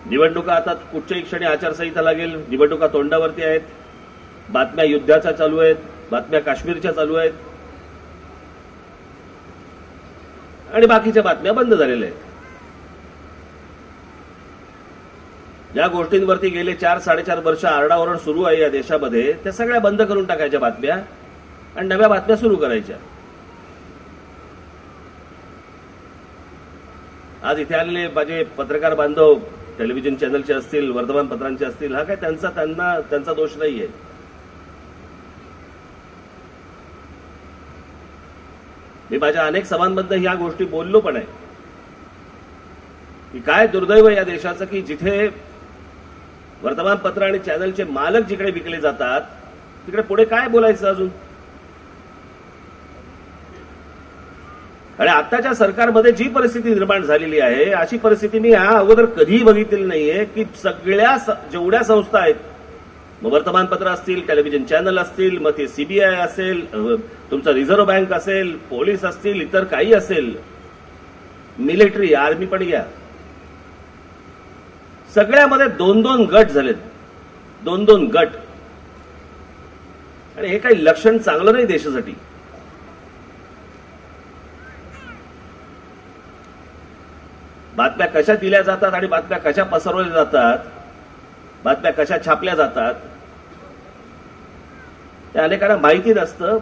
निवडणुका आता कुठच्याही क्षणी आचारसंहिता लागेल, निवडणुका तोंडावरती आहेत, बातम्या युद्धाच्या चालू आहेत, बातम्या काश्मीरच्या चालू आहेत आणि बाकीच्या बातम्या बंद झालेल्या आहेत. ज्या गोष्टींवरती गेले 4-4.5 वर्ष आरडाओरड सुरू आहे या देशामध्ये, त्या सगळ्या बंद करून टाकायच्या बातम्या आणि नव्या बातम्या सुरू करायच्या. आज इथे आलेले माझे पत्रकार बांधव टेलिव्हिजन चॅनलचे असतील, वर्तमानपत्रांचे असतील, हा काय त्यांचा दोष नाहीये. मी माझ्या अनेक सभांमध्ये ह्या गोष्टी बोललो पण आहे की काय दुर्दैव या देशाचं की जिथे वर्तमानपत्र आणि चॅनलचे मालक जिकडे विकले जातात तिकडे पुढे काय बोलायचं अजून. आणि आताच्या सरकारमध्ये जी परिस्थिती निर्माण झालेली आहे अशी परिस्थिती मी या अगोदर कधीही बघितलेली नाहीये की सगळ्या जेवढ्या संस्था आहेत, मग वर्तमानपत्र असतील, टेलिव्हिजन चॅनल असतील, मग ते सीबीआय असेल, तुमचा रिझर्व्ह बँक असेल, पोलीस असतील, इतर काही असेल, मिलिटरी, आर्मी पण घ्या, सगळ्यामध्ये 2-2 गट झालेत, 2-2 गट. आणि हे काही लक्षण चांगलं नाही देशासाठी. बातम्या कशा दिल्या जातात आणि बातम्या कशा पसरवल्या जातात, बातम्या कशा छापल्या जातात, ते अनेकांना माहिती नसतं.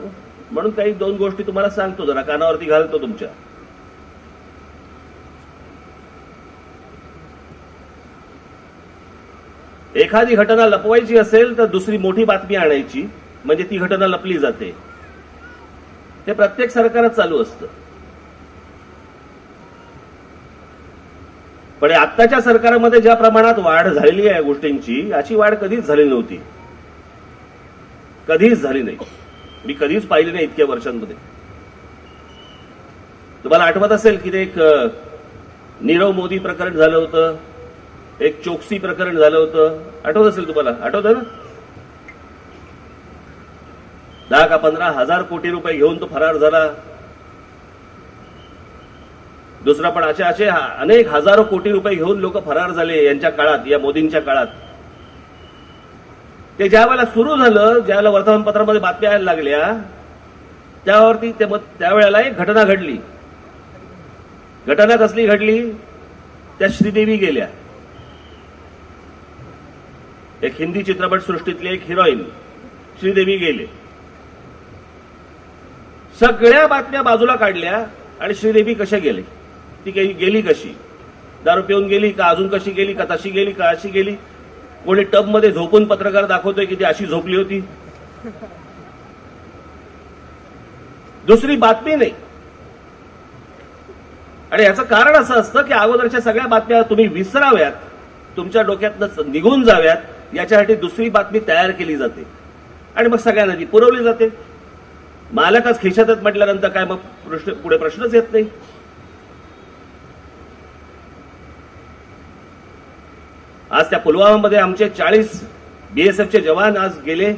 म्हणून काही 2 गोष्टी तुम्हाला सांगतो, जरा कानावरती घालतो तुमच्या. एखादी घटना लपवायची असेल तर दुसरी मोठी बातमी आणायची, म्हणजे ती घटना लपली जाते. हे प्रत्येक सरकारच चालू असतं. पण आत्ताच्या सरकारमध्ये ज्या प्रमाणात वाढ झालेली आहे गोष्टींची, अशी वाढ कधीच झाली नव्हती, कधीच झाली नाही. मी कधीच पाहिली नाही इतक्या वर्षांमध्ये. तुम्हाला आठवत असेल की ते एक नीरव मोदी प्रकरण झालं होतं, एक चोक्सी प्रकरण झालं होतं, आठवत असेल तुम्हाला, आठवतं ना? 10 का 15 हजार कोटी रुपये घेऊन तो फरार झाला. दुसरा पण असे अनेक हजारो कोटी रुपये घेऊन लोक फरार झाले यांच्या काळात, या मोदींच्या काळात. ते ज्या वेळेला सुरू झालं, ज्यावेळेला वर्तमानपत्रामध्ये बातम्या यायला लागल्या, त्यावरती त्यावेळेला एक घटना घडली. घटना कसली घडली? त्या श्रीदेवी गेल्या. एक हिंदी चित्रपट सृष्टीतली एक हिरोईन श्रीदेवी गेले. सगळ्या बातम्या बाजूला काढल्या आणि श्रीदेवी कशा गेली, ती गेली कशी, दारू पिऊन गेली का, अजून कशी गेली का, तशी गेली का, अशी गेली. कोणी टबमध्ये झोपून पत्रकार दाखवतोय की ती अशी झोपली होती. दुसरी बातमी नाही. आणि याचं कारण असं असतं की अगोदरच्या सगळ्या बातम्या तुम्ही विसराव्यात, तुमच्या डोक्यातनं निघून जाव्यात, याच्यासाठी दुसरी बातमी तयार केली जाते आणि मग सगळ्यांना ती पुरवली जाते. मालकच खिशातच म्हटल्यानंतर काय मग पुढे प्रश्नच येत नाही. आज त्या पुलवामामध्ये आमचे 40 बीएसएफचे जवान आज गेले.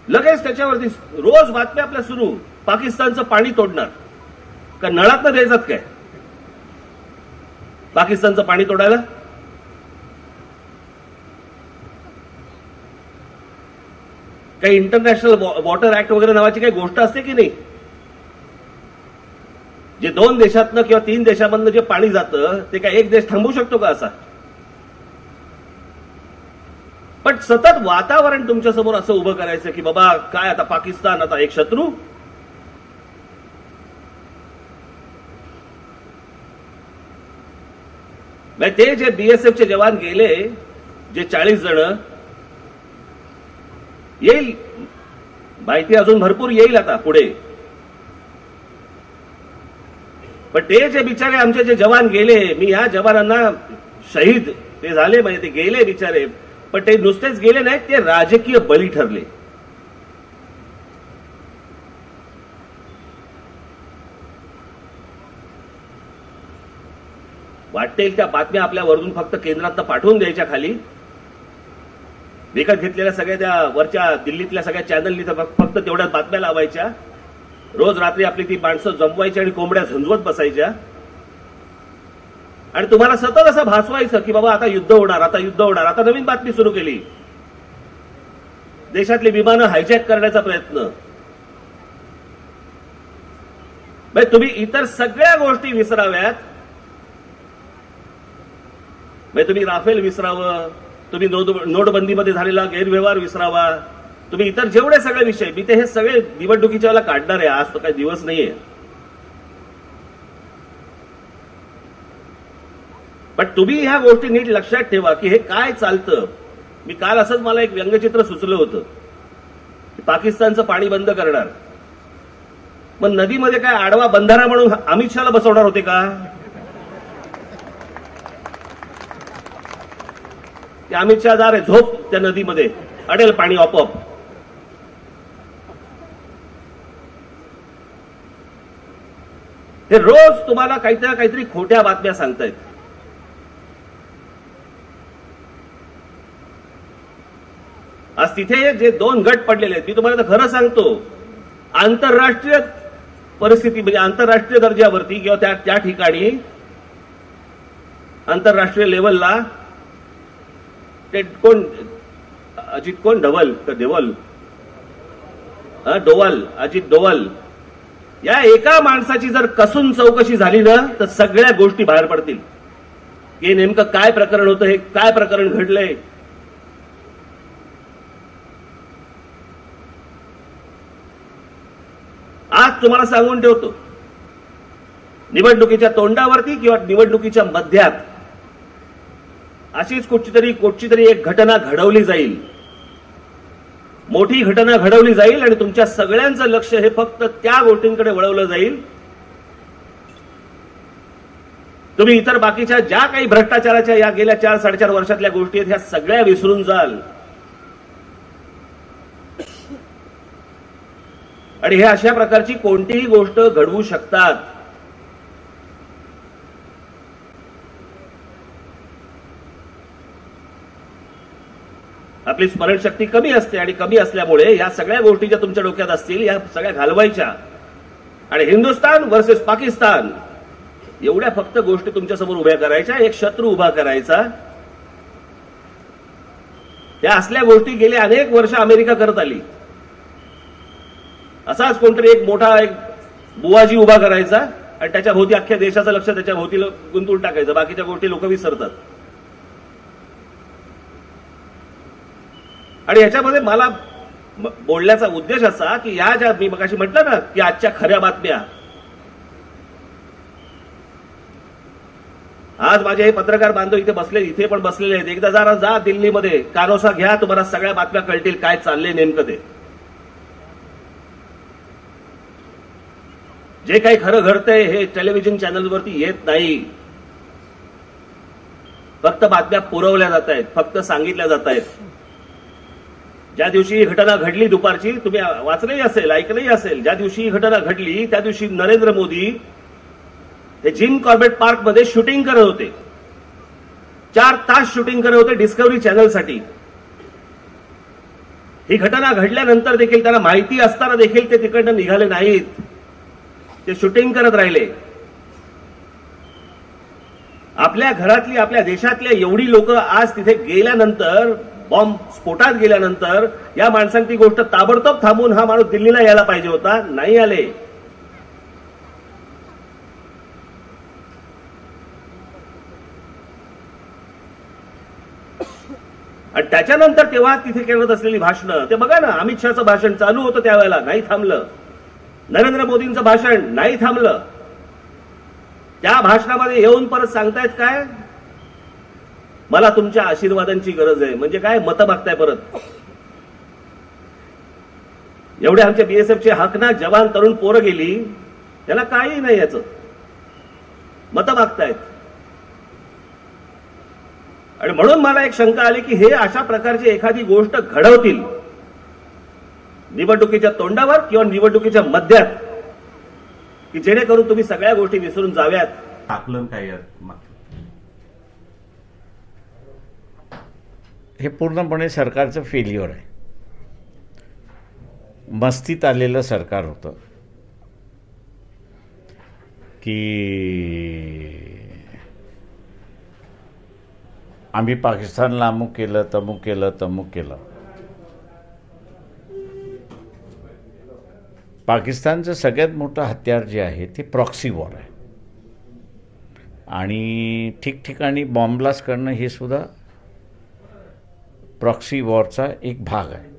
लगेच त्याच्यावरती रोज बातम्या आपल्या सुरू, पाकिस्तानचं पाणी तोडणार का, नळात न द्यायचं काय पाकिस्तानचं पाणी तोडायला? काही इंटरनॅशनल वॉटर ऍक्ट वगैरे नावाची काही गोष्ट असते की नाही? जे 2 देशातनं किंवा 3 देशांमधनं जे पाणी जातं ते काय एक देश थांबवू शकतो का असा? पण सतत वातावरण तुमच्या समोर असं उभं करायचं की बाबा काय आता पाकिस्तान आता एक शत्रू. ते जे बीएसएफचे जवान गेले, जे 40 जण, येईल माहिती अजून भरपूर येईल आता पुढे. पण ते जे बिचारे आमचे जे जवान गेले, मी या जवानांना शहीद ते झाले, म्हणजे ते गेले बिचारे, पण ते नुसतेच गेले नाहीत, ते राजकीय बळी ठरले. वाटेल त्या बातम्या आपल्या वरून फक्त केंद्रात पाठवून द्यायच्या, खाली विकत घेतलेल्या सगळ्या त्या वरच्या दिल्लीतल्या सगळ्या चॅनलनी फक्त तेवढ्याच बातम्या लावायच्या रोज रात्री आपली ती माणसं जमवायची आणि कोंबड्या झंझवत बसायच्या आणि तुम्हाला सतत असं भासवायचं की बाबा आता युद्ध होणार, आता युद्ध होणार. आता नवीन बातमी सुरू केली, देशातली विमानं हायजॅक करण्याचा प्रयत्न. तुम्ही इतर सगळ्या गोष्टी विसराव्यात. तुम्ही राफेल विसरावं, तुम्ही नोटबंदीमध्ये झालेला गैरव्यवहार विसरावा, तुम्ही इतर जेवढे सगळे विषय, मी ते हे सगळे निवडणुकीच्या वेळेला काढणार आहे. आज तो काही दिवस नाहीये. पण तुम्ही ह्या गोष्टी नीट लक्षात ठेवा की हे काय चालतं. मी काल असंच मला एक व्यंगचित्र सुचलं होतं की पाकिस्तानचं पाणी बंद करणार. मग नदीमध्ये काय आडवा बंधारा म्हणून अमित शहाला बसवणार होते का? अमित शहा जा रे झोप त्या नदीमध्ये, अडेल पाणी आपोआप. हे रोज तुम्हाला काहीतरी खोट्या बातम्या सांगतायत. आज तिथे जे 2 गट पडलेले आहेत, मी तुम्हाला तर खरं सांगतो, आंतरराष्ट्रीय परिस्थिती म्हणजे आंतरराष्ट्रीय दर्जावरती किंवा त्या ठिकाणी आंतरराष्ट्रीय लेवलला ते कोण अजित कोण डोवल अजित डोवल या एका माणसाची जर कसून चौकशी झाली ना तर सगळ्या गोष्टी बाहेर पडतील की नेमकं काय प्रकरण होतं, हे काय प्रकरण घडलंय. आज तुम्हाला सांगून ठेवतो, निवडणुकीच्या तोंडावरती किंवा निवडणुकीच्या मध्यात अशीच कुठची तरी एक घटना घडवली जाईल, मोठी घटना घडवली जाईल आणि तुमच्या सगळ्यांचं लक्ष हे फक्त त्या गोष्टींकडे वळवलं जाईल. तुम्ही इतर बाकीच्या ज्या काही भ्रष्टाचाराच्या या गेल्या 4-4.5 वर्षातल्या गोष्टी आहेत ह्या सगळ्या विसरून जाल. आणि हे अशा प्रकारची कोणतीही गोष्ट घडवू शकतात. आपली स्मरणशक्ती कमी असते आणि कमी असल्यामुळे या सगळ्या गोष्टी ज्या तुमच्या डोक्यात असतील या सगळ्या घालवायच्या आणि हिंदुस्थान वर्सेस पाकिस्तान एवढ्या फक्त गोष्टी तुमच्यासमोर उभ्या करायच्या, एक शत्रू उभा करायचा. या असल्या गोष्टी गेले अनेक वर्ष अमेरिका करत आली. असाच कोणतरी एक मोठा एक बुवाजी उभा करायचा आणि त्याच्या भोवती अख्ख्या देशाचं लक्ष त्याच्या भोवती गुंतवून टाकायचं, बाकीच्या गोष्टी लोक विसरतात. आणि याच्यामध्ये मला बोलण्याचा उद्देश असा की या ज्या मी मगाशी म्हटलं ना की आजच्या खऱ्या बातम्या, आज माझे हे पत्रकार बांधव इथे पण बसलेले आहेत. एकदा जरा जा दिल्लीमध्ये, कानोसा घ्या, तुम्हाला सगळ्या बातम्या कळतील काय चाललंय नेमकं ते. जे काही खरं घडतंय हे टेलिव्हिजन चॅनलवरती येत नाही. फक्त बातम्या पुरवल्या जात आहेत, फक्त सांगितल्या जात आहेत. ज्या दिवशी ही घटना घडली दुपारची, तुम्ही वाचलंही असेल, ऐकलंही असेल, ज्या दिवशी ही घटना घडली त्या दिवशी नरेंद्र मोदी हे जिम कॉर्बेट पार्क मध्ये शूटिंग करत होते. 4 तास शूटिंग करत होते डिस्कव्हरी चॅनलसाठी. ही घटना घडल्यानंतर देखील त्यांना माहिती असताना देखील ते तिकडनं निघाले नाहीत, ते शूटिंग करत राहिले. आपल्या घरातली, आपल्या देशातल्या एवढी लोक आज तिथे गेल्यानंतर, बॉम्ब स्फोटात गेल्यानंतर या माणसांनी ती गोष्ट ताबडतोब थांबून हा माणूस दिल्लीला यायला पाहिजे होता, नाही आले. आणि त्याच्यानंतर तेव्हा तिथे करत असलेली भाषणं ते बघा ना. अमित शहाचं भाषण चालू होतं त्यावेळेला, नाही थांबलं. नरेंद्र मोदींचं भाषण नाही थांबलं. त्या भाषणामध्ये येऊन परत सांगतायत काय, मला तुमच्या आशीर्वादांची गरज आहे. म्हणजे काय, मतं मागताय परत. एवढे आमच्या बीएसएफचे हकनाक जवान तरुण पोरं गेली, त्याला काही नाही, याचं मतं मागतायत. आणि म्हणून मला एक शंका आली की हे अशा प्रकारची एखादी गोष्ट घडवतील निवडणुकीच्या तोंडावर किंवा निवडणुकीच्या मध्यात, की जेणेकरून तुम्ही सगळ्या गोष्टी विसरून जाव्यात. आकलन काय हे पूर्णपणे सरकारचं फेल्युअर आहे. मस्तीत आलेलं सरकार होतं. की आम्ही पाकिस्तानला अमुक केलं, तमुक केलं, तमुक केलं. पाकिस्तानचं सगळ्यात मोठं हत्यार जे आहे ते प्रॉक्सी वॉर आहे. आणि ठिकठिकाणी बॉम्ब ब्लास्ट करणं हे सुद्धा प्रॉक्सी वॉरचा एक भाग आहे.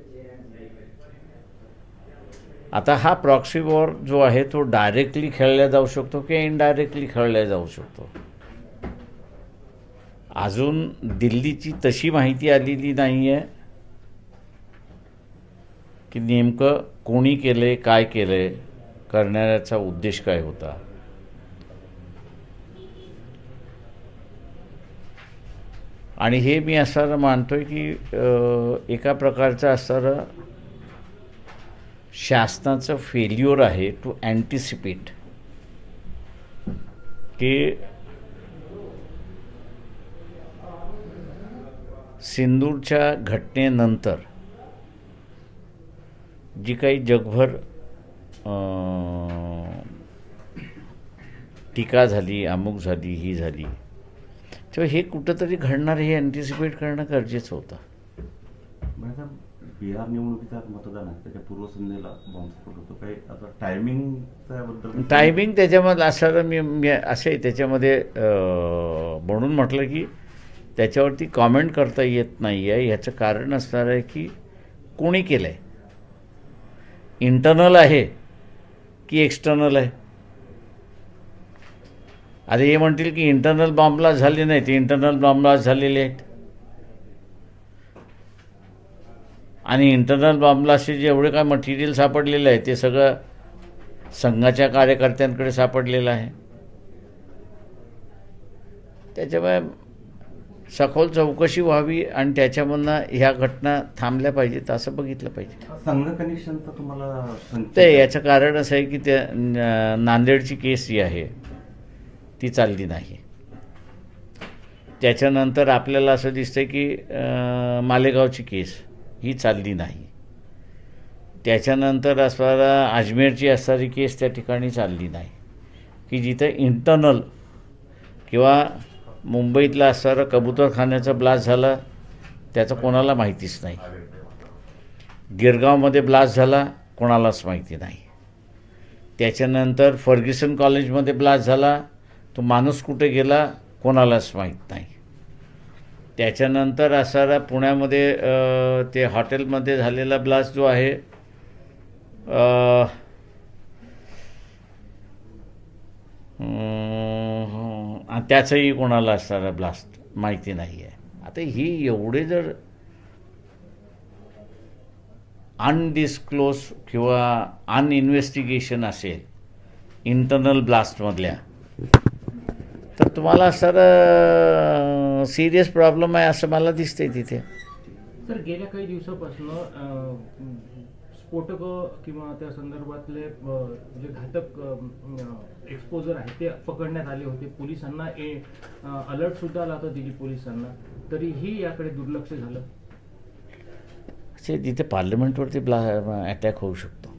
आता हा प्रॉक्सी वॉर जो आहे तो डायरेक्टली खेळला जाऊ शकतो किंवा इनडायरेक्टली खेळला जाऊ शकतो. अजून दिल्लीची तशी माहिती आलेली नाही आहे की नेमकं कोणी केलंय, काय केलंय, करण्याचा उद्देश काय होता. आणि हे मी असं मानतोय की एका प्रकारचं असणारं शासनाचं फेल्युअर आहे टू अँटिसिपेट की सिंदूरच्या घटनेनंतर जी काही जगभर टीका झाली, अमुक झाली, ही झाली, तेव्हा हे कुठंतरी घडणार हे अँटिसिपेट करणं गरजेचं होतं. बिहार निवडणुकीचा मतदान आहे त्याच्या पूर्वसंध्येला बॉम्बस्फोट होतो. काही आता टायमिंग त्याबद्दल टायमिंग त्याच्यामध्ये असं मी असे त्याच्यामध्ये म्हणून म्हटलं की त्याच्यावरती कॉमेंट करता येत नाही आहे. ह्याचं कारण असणार आहे की कोणी केलं आहे, इंटरनल आहे की एक्सटर्नल आहे. अरे हे म्हणतील की इंटरनल बॉम्ब ब्लास्ट झाले नाही, ते इंटरनल बॉम्ब ब्लास्ट झालेले आहेत. आणि इंटरनल बॉम्ब ब्लास्टचे जेवढे काय मटेरियल सापडलेलं आहे ते सगळं संघाच्या कार्यकर्त्यांकडे सापडलेलं आहे. त्याच्यामुळे सखोल चौकशी व्हावी आणि त्याच्यामधनं ह्या घटना थांबल्या पाहिजेत असं बघितलं पाहिजे. संघ कनेक्शनचं तुम्हाला ते याचं कारण असं आहे की त्या नांदेडची केस जी आहे ती चालली नाही. त्याच्यानंतर आपल्याला असं दिसतंय की मालेगावची केस ही चालली नाही. त्याच्यानंतर असणारा अजमेरची असणारी केस त्या ठिकाणी चालली नाही की जिथे इंटरनल किंवा मुंबईतला असणारा कबूतरखान्याचा ब्लास्ट झाला त्याचं कोणाला माहितीच नाही. गिरगावमध्ये ब्लास्ट झाला कोणालाच माहिती नाही. त्याच्यानंतर फर्ग्युसन कॉलेजमध्ये ब्लास्ट झाला, तो माणूस कुठे गेला कोणालाच माहीत नाही. त्याच्यानंतर असणारा पुण्यामध्ये ते हॉटेलमध्ये झालेला ब्लास्ट जो आहे त्याचंही कोणाला असणारा ब्लास्ट माहिती नाही आहे. आता ही एवढे जर अनडिस्क्लोज किंवा अनइन्व्हेस्टिगेशन असेल इंटरनल ब्लास्टमधल्या तर तुम्हाला असणारा सिरियस प्रॉब्लेम आहे असं मला दिसतंय तिथे. सर गेल्या काही दिवसापासून स्फोटक किंवा त्या संदर्भातले जे घातक एक्सपोजर आहे ते पकडण्यात आले होते. पोलिसांना अलर्ट सुद्धा आला होता दिल्ली पोलिसांना, तरीही याकडे दुर्लक्ष झालं. तिथे पार्लमेंटवरती अटॅक होऊ शकतो.